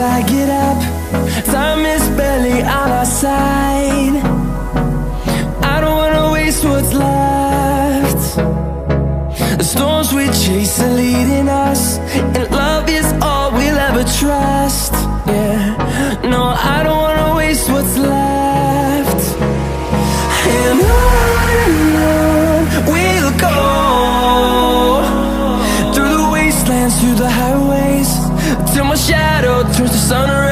I get up. Time is barely on our side. I don't wanna waste what's left. The storms we chase are leading us, and love is all we'll ever trust. Yeah, no, I don't wanna waste what's left. And on we'll go, through the wastelands, through the highways, till my shadow turns to sun rays.